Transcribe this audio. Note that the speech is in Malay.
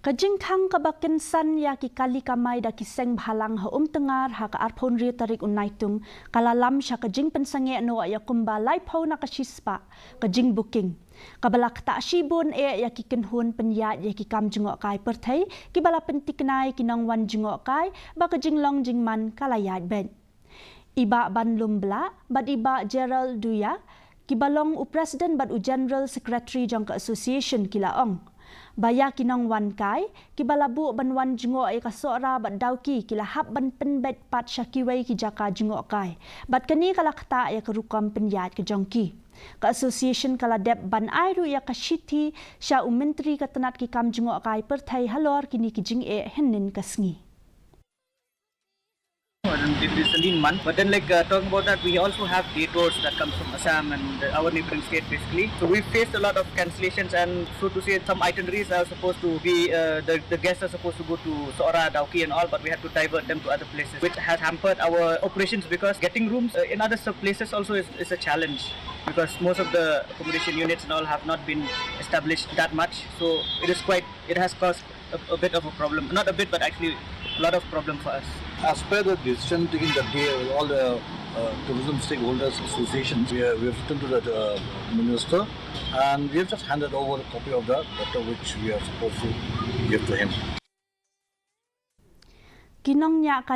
Ka Jingkhang ka bakensan ya ki kali kamai da ki Seng Bhalang ha tengar ha ka arpon ri tarik unaitung kalalam sya ka jing pensange no ya kumba lai pau na ka shispa ka jing booking. Kabala Ktah shibun ya ki kenhun penyat ya ki kam Jngohkai Pyrthei ki bala pentiknai ki nang wan Jngohkai ba ka jinglong jingman kalayat ben. Iba ban lumbla bad iba Gerald Duya ki balong u president bad u general secretary jang ka association ki laong. Baya kinang wan kai ki balabu ban wan Jngohkai ka sora bat dauki ki lahap ban penbet pat syakiwei ki jaka Jngohkai bat kani kala Ktah ya kerukam penyat ke jongki ka association kala dep ban airu ya ka shiti sya u menteri ka tenat ki kam Jngohkai Pyrthei halor kini ki jing henin ka sngi. It is a lean month, but then talking about that, we also have detours that comes from Assam and our neighboring state basically. So we faced a lot of cancellations, and so to say, some itineraries are supposed to be the guests are supposed to go to Sora, Dauki and all, but we had to divert them to other places, which has hampered our operations because getting rooms in other places also is a challenge because most of the accommodation units and all have not been established that much. So it has caused a bit of a problem, not a bit, but actually a lot of problem for us. As per the decision taken that day, all the tourism stakeholders associations, we have written to the minister, and we have just handed over a copy of the letter which we are supposed to give to him.